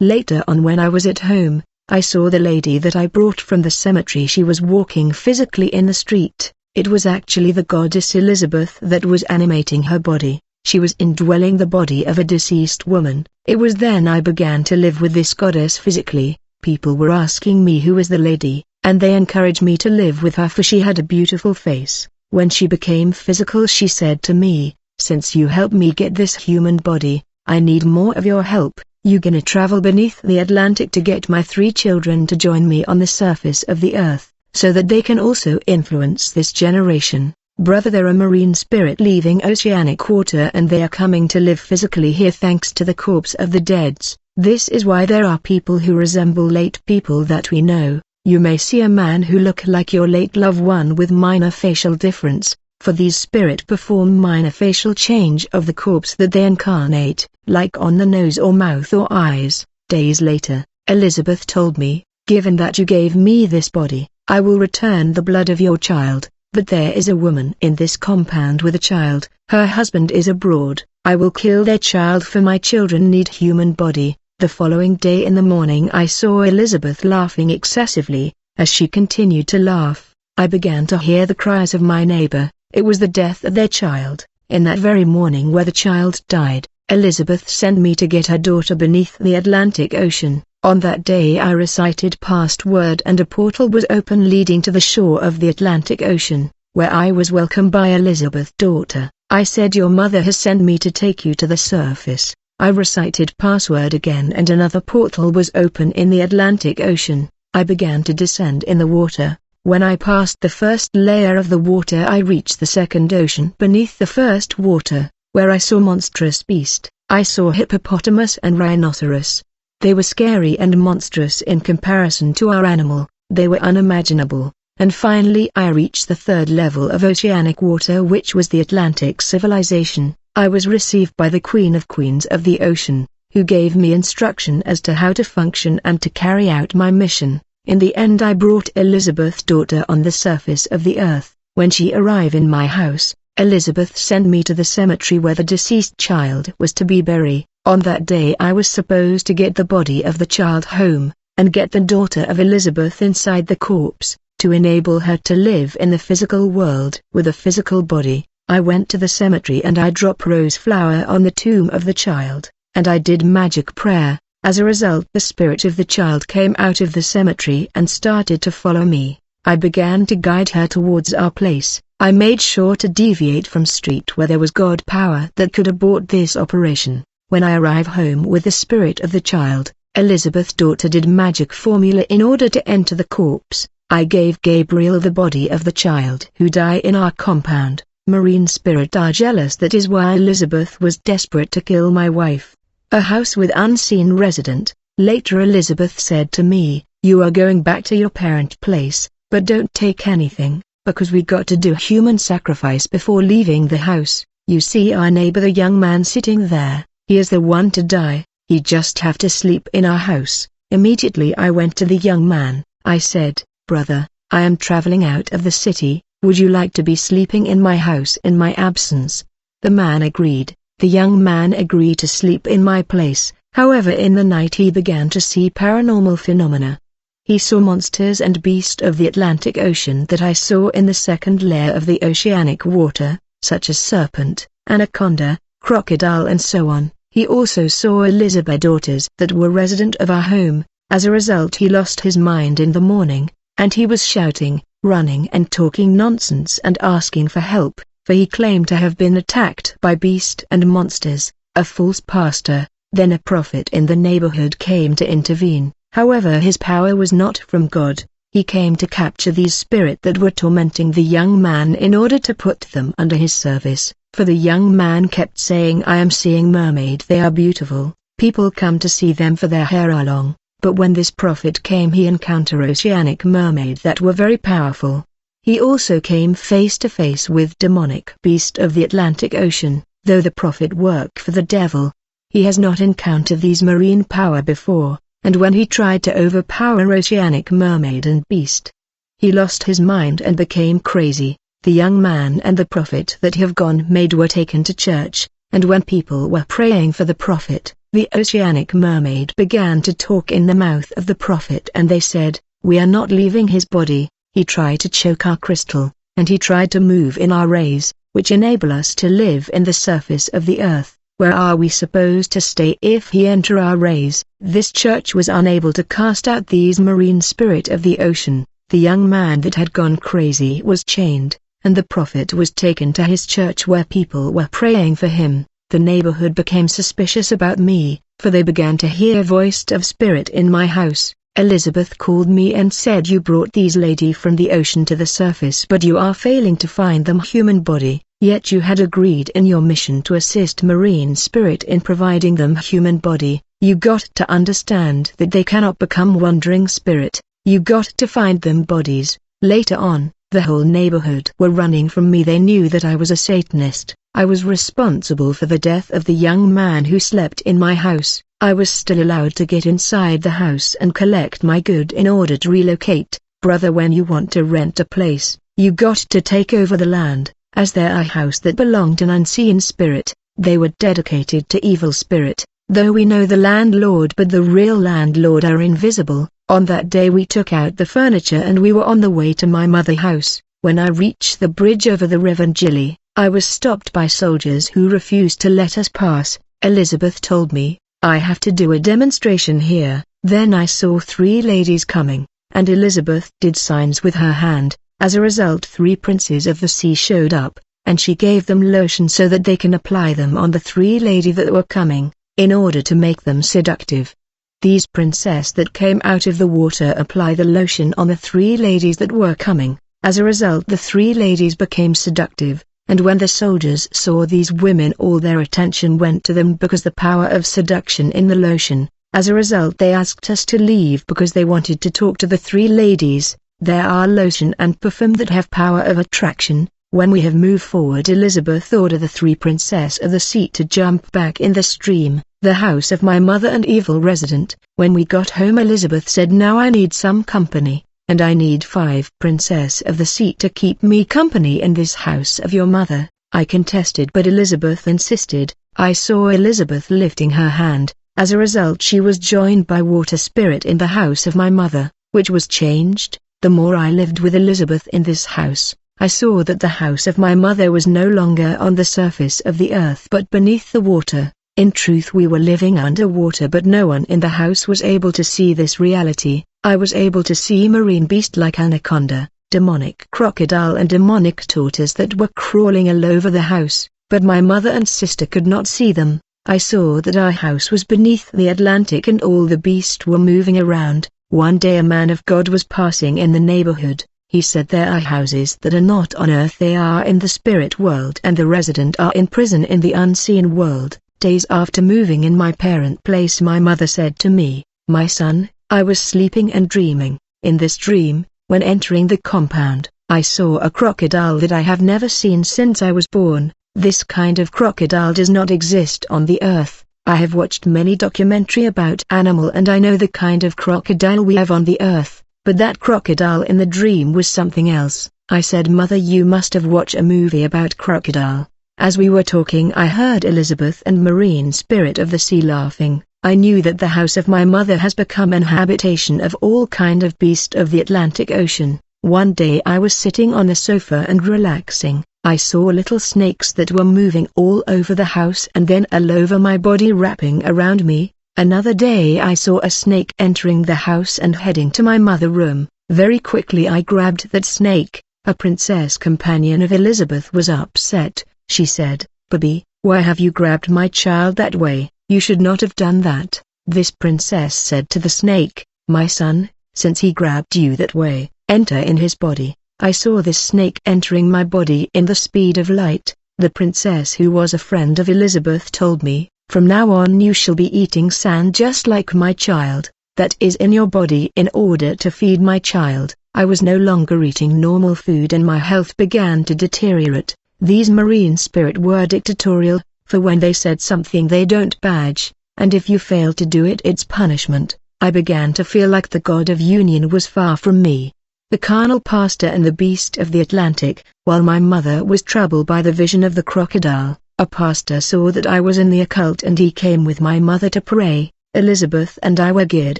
Later on, when I was at home, I saw the lady that I brought from the cemetery. She was walking physically in the street. It was actually the goddess Elizabeth that was animating her body. She was indwelling the body of a deceased woman. It was then I began to live with this goddess physically. People were asking me who was the lady, and they encouraged me to live with her, for she had a beautiful face. When she became physical, she said to me, "Since you helped me get this human body, I need more of your help. You gonna travel beneath the Atlantic to get my 3 children to join me on the surface of the earth, so that they can also influence this generation. Brother, they're a marine spirit leaving oceanic water, and they are coming to live physically here thanks to the corpse of the deads. This is why there are people who resemble late people that we know. You may see a man who look like your late loved one with minor facial difference, for these spirit perform minor facial change of the corpse that they incarnate, like on the nose or mouth or eyes." Days later, Elizabeth told me, "Given that you gave me this body, I will return the blood of your child. But there is a woman in this compound with a child. Her husband is abroad. I will kill their child, for my children need human body." The following day in the morning, I saw Elizabeth laughing excessively. As she continued to laugh, I began to hear the cries of my neighbor. It was the death of their child. In that very morning where the child died, Elizabeth sent me to get her daughter beneath the Atlantic Ocean. On that day I recited password and a portal was open leading to the shore of the Atlantic Ocean, where I was welcomed by Elizabeth. "Daughter," I said, "your mother has sent me to take you to the surface." I recited password again and another portal was open in the Atlantic Ocean. I began to descend in the water. When I passed the first layer of the water, I reached the second ocean beneath the first water, where I saw monstrous beast. I saw hippopotamus and rhinoceros. They were scary and monstrous in comparison to our animal. They were unimaginable. And finally I reached the third level of oceanic water, which was the Atlantic civilization. I was received by the Queen of Queens of the Ocean, who gave me instruction as to how to function and to carry out my mission. In the end I brought Elizabeth's daughter on the surface of the earth. When she arrived in my house, Elizabeth sent me to the cemetery where the deceased child was to be buried. On that day I was supposed to get the body of the child home, and get the daughter of Elizabeth inside the corpse, to enable her to live in the physical world with a physical body. I went to the cemetery and I dropped rose flower on the tomb of the child, and I did magic prayer. As a result, the spirit of the child came out of the cemetery and started to follow me. I began to guide her towards our place. I made sure to deviate from street where there was God power that could abort this operation. When I arrived home with the spirit of the child, Elizabeth's daughter did magic formula in order to enter the corpse. I gave Gabriel the body of the child who died in our compound. Marine spirit are jealous. That is why Elizabeth was desperate to kill my wife. A house with unseen resident. Later Elizabeth said to me, "You are going back to your parent place, but don't take anything, because we got to do human sacrifice before leaving the house. You see our neighbor, the young man sitting there, he is the one to die. He just have to sleep in our house." Immediately I went to the young man. I said, "Brother, I am traveling out of the city. Would you like to be sleeping in my house in my absence?" The man agreed. The young man agreed to sleep in my place. However, in the night he began to see paranormal phenomena. He saw monsters and beasts of the Atlantic Ocean that I saw in the second layer of the oceanic water, such as serpent, anaconda, crocodile and so on. He also saw Elizabeth's daughters that were resident of our home. As a result, he lost his mind in the morning, and he was shouting, running and talking nonsense and asking for help, for he claimed to have been attacked by beasts and monsters. A false pastor, then a prophet in the neighborhood, came to intervene. However, his power was not from God. He came to capture these spirits that were tormenting the young man in order to put them under his service. For the young man kept saying, "I am seeing mermaid, they are beautiful, people come to see them for their hair are long." But when this prophet came, he encountered oceanic mermaids that were very powerful. He also came face to face with demonic beast of the Atlantic Ocean. Though the prophet worked for the devil, he has not encountered these marine power before, and when he tried to overpower oceanic mermaid and beast, he lost his mind and became crazy. The young man and the prophet that have gone made were taken to church. and when people were praying for the prophet, the oceanic mermaid began to talk in the mouth of the prophet, and they said, "We are not leaving his body. He tried to choke our crystal, and he tried to move in our rays, which enable us to live in the surface of the earth. Where are we supposed to stay if he enter our rays?" This church was unable to cast out these marine spirit of the ocean. The young man that had gone crazy was chained, and the prophet was taken to his church where people were praying for him. The neighborhood became suspicious about me, for they began to hear voice of spirit in my house. Elizabeth called me and said, "You brought these lady from the ocean to the surface, but you are failing to find them human body, yet you had agreed in your mission to assist marine spirit in providing them human body. You got to understand that they cannot become wandering spirit. You got to find them bodies." Later on, the whole neighborhood were running from me. They knew that I was a Satanist. I was responsible for the death of the young man who slept in my house. I was still allowed to get inside the house and collect my good in order to relocate. Brother, when you want to rent a place, you got to take over the land, as there are house that belonged to an unseen spirit. They were dedicated to evil spirit, though we know the landlord, but the real landlord are invisible. On that day we took out the furniture and we were on the way to my mother's house. When I reached the bridge over the river Njili, I was stopped by soldiers who refused to let us pass. Elizabeth told me, "I have to do a demonstration here." Then I saw 3 ladies coming, and Elizabeth did signs with her hand. As a result, 3 princes of the sea showed up, and she gave them lotion so that they can apply them on the 3 ladies that were coming, in order to make them seductive. These princesses that came out of the water apply the lotion on the 3 ladies that were coming. As a result, the 3 ladies became seductive, and when the soldiers saw these women, all their attention went to them because the power of seduction in the lotion. As a result, they asked us to leave because they wanted to talk to the 3 ladies. There are lotion and perfume that have power of attraction. When we have moved forward, Elizabeth ordered the 3 princesses of the sea to jump back in the stream, the house of my mother and evil resident. When we got home, Elizabeth said, "Now I need some company, and I need 5 princesses of the sea to keep me company in this house of your mother." I contested, but Elizabeth insisted. I saw Elizabeth lifting her hand. As a result, she was joined by water spirit in the house of my mother, which was changed. The more I lived with Elizabeth in this house, I saw that the house of my mother was no longer on the surface of the earth but beneath the water. In truth, we were living underwater, but no one in the house was able to see this reality. I was able to see marine beast like anaconda, demonic crocodile and demonic tortoise that were crawling all over the house, but my mother and sister could not see them. I saw that our house was beneath the Atlantic and all the beasts were moving around. One day a man of God was passing in the neighborhood. He said, "There are houses that are not on earth, they are in the spirit world, and the resident are in prison in the unseen world." Days after moving in my parent place, my mother said to me, "My son, I was sleeping and dreaming. In this dream, when entering the compound, I saw a crocodile that I have never seen since I was born. This kind of crocodile does not exist on the earth. I have watched many documentary about animal and I know the kind of crocodile we have on the earth, but that crocodile in the dream was something else." I said, "Mother, you must have watched a movie about crocodile." As we were talking, I heard Elizabeth and marine spirit of the sea laughing. I knew that the house of my mother has become an habitation of all kind of beast of the Atlantic Ocean. One day I was sitting on the sofa and relaxing. I saw little snakes that were moving all over the house and then all over my body, wrapping around me. Another day I saw a snake entering the house and heading to my mother's room. Very quickly I grabbed that snake. A princess companion of Elizabeth was upset. She said, "Baby, why have you grabbed my child that way? You should not have done that." This princess said to the snake, "My son, since he grabbed you that way, enter in his body." I saw this snake entering my body in the speed of light. The princess, who was a friend of Elizabeth, told me, "From now on you shall be eating sand just like my child, that is in your body, in order to feed my child." I was no longer eating normal food and my health began to deteriorate. These marine spirit were dictatorial, for when they said something they don't budge, and if you fail to do it, it's punishment. I began to feel like the God of Union was far from me. The carnal pastor and the beast of the Atlantic, while my mother was troubled by the vision of the crocodile. A pastor saw that I was in the occult and he came with my mother to pray. Elizabeth and I were geared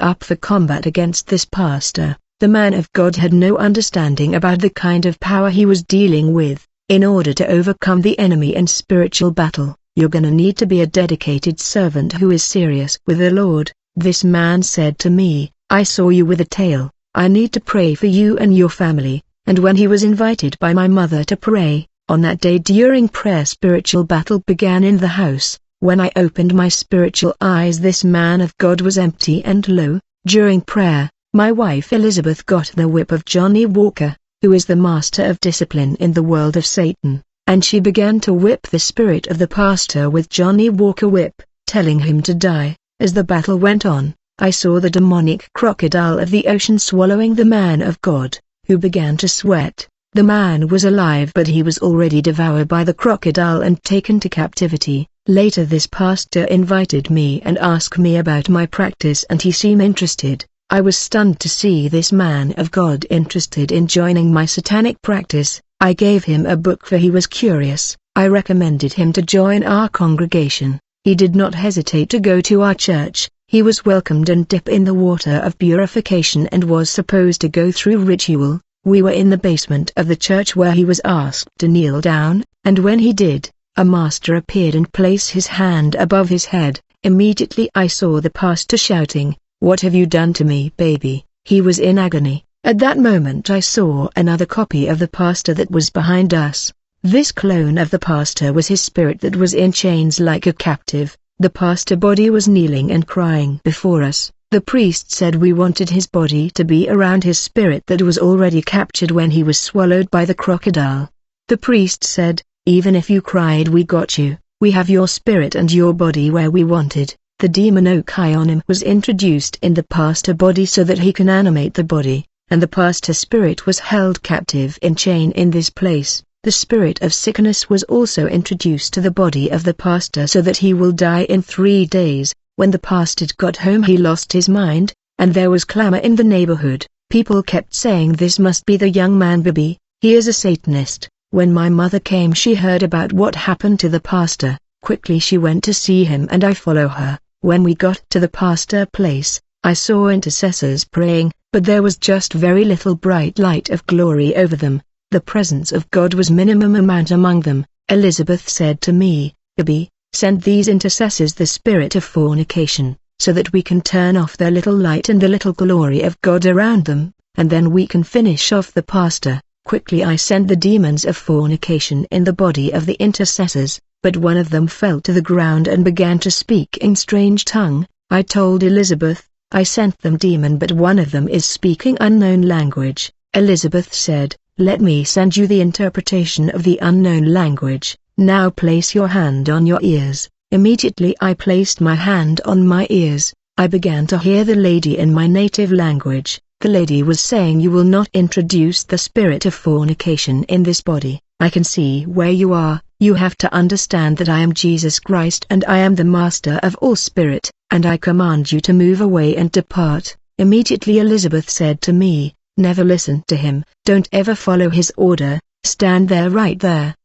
up for combat against this pastor. The man of God had no understanding about the kind of power he was dealing with. In order to overcome the enemy in spiritual battle, you're gonna need to be a dedicated servant who is serious with the Lord. This man said to me, I saw you with a tail. I need to pray for you and your family. And when he was invited by my mother to pray, on that day during prayer, spiritual battle began in the house. When I opened my spiritual eyes, this man of God was empty and low. During prayer, my wife Elizabeth got the whip of Johnny Walker, who is the master of discipline in the world of Satan, and she began to whip the spirit of the pastor with Johnny Walker whip, telling him to die. As the battle went on, I saw the demonic crocodile of the ocean swallowing the man of God, who began to sweat. The man was alive, but he was already devoured by the crocodile and taken to captivity. Later this pastor invited me and asked me about my practice, and he seemed interested. I was stunned to see this man of God interested in joining my satanic practice. I gave him a book for he was curious. I recommended him to join our congregation. He did not hesitate to go to our church. He was welcomed and dipped in the water of purification and was supposed to go through ritual. We were in the basement of the church where he was asked to kneel down, and when he did, a master appeared and placed his hand above his head. Immediately I saw the pastor shouting, "What have you done to me, baby?" He was in agony. At that moment I saw another copy of the pastor that was behind us. This clone of the pastor was his spirit that was in chains like a captive. The pastor body was kneeling and crying before us. The priest said we wanted his body to be around his spirit that was already captured when he was swallowed by the crocodile. The priest said, "Even if you cried, we got you. We have your spirit and your body where we wanted." The demon Okionim was introduced in the pastor body so that he can animate the body, and the pastor spirit was held captive in chain in this place. The spirit of sickness was also introduced to the body of the pastor so that he will die in 3 days. When the pastor got home, he lost his mind, and there was clamor in the neighborhood. People kept saying this must be the young man Bobby, he is a Satanist. When my mother came, she heard about what happened to the pastor. Quickly she went to see him and I follow her. When we got to the pastor place, I saw intercessors praying, but there was just very little bright light of glory over them. The presence of God was minimum amount among them. Elizabeth said to me, "Bobby, send these intercessors the spirit of fornication, so that we can turn off their little light and the little glory of God around them, and then we can finish off the pastor." Quickly I sent the demons of fornication in the body of the intercessors, but one of them fell to the ground and began to speak in strange tongue. I told Elizabeth, "I sent them demon, but one of them is speaking unknown language." Elizabeth said, "Let me send you the interpretation of the unknown language. Now place your hand on your ears." Immediately I placed my hand on my ears. I began to hear the lady in my native language. The lady was saying, "You will not introduce the spirit of fornication in this body. I can see where you are. You have to understand that I am Jesus Christ and I am the master of all spirit, and I command you to move away and depart." Immediately Elizabeth said to me, "Never listen to him, don't ever follow his order, stand there right there."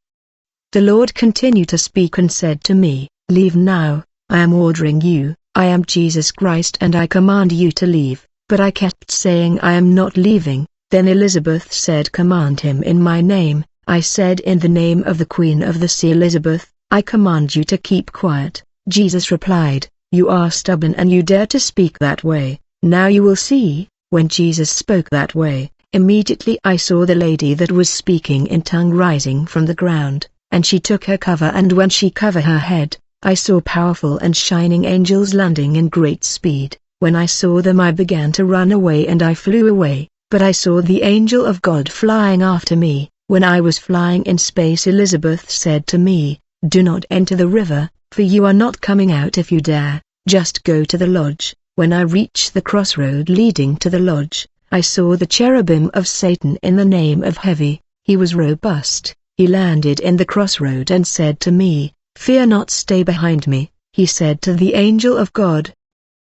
The Lord continued to speak and said to me, "Leave now, I am ordering you, I am Jesus Christ and I command you to leave." But I kept saying I am not leaving. Then Elizabeth said, "Command him in my name." I said, "In the name of the Queen of the Sea Elizabeth, I command you to keep quiet." Jesus replied, "You are stubborn and you dare to speak that way. Now you will see." When Jesus spoke that way, immediately I saw the lady that was speaking in tongue rising from the ground, and she took her cover, and when she covered her head, I saw powerful and shining angels landing in great speed. When I saw them I began to run away and I flew away, but I saw the angel of God flying after me. When I was flying in space, Elizabeth said to me, "Do not enter the river, for you are not coming out if you dare, just go to the lodge." When I reached the crossroad leading to the lodge, I saw the cherubim of Satan in the name of Heavy. He was robust. He landed in the crossroad and said to me, "Fear not, stay behind me." He said to the angel of God,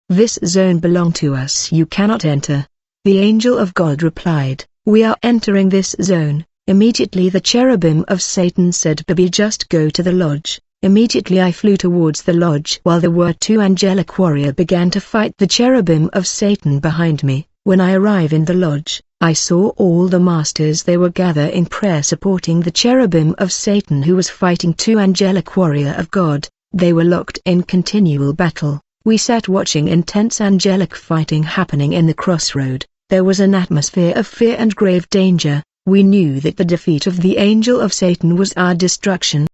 "This zone belongs to us, you cannot enter." The angel of God replied, "We are entering this zone." Immediately the cherubim of Satan said, "Bobby, just go to the lodge." Immediately I flew towards the lodge while the were two angelic warrior began to fight the cherubim of Satan behind me. When I arrived in the lodge, I saw all the masters. They were gathered in prayer supporting the cherubim of Satan who was fighting two angelic warrior of God. They were locked in continual battle. We sat watching intense angelic fighting happening in the crossroad. There was an atmosphere of fear and grave danger. We knew that the defeat of the angel of Satan was our destruction.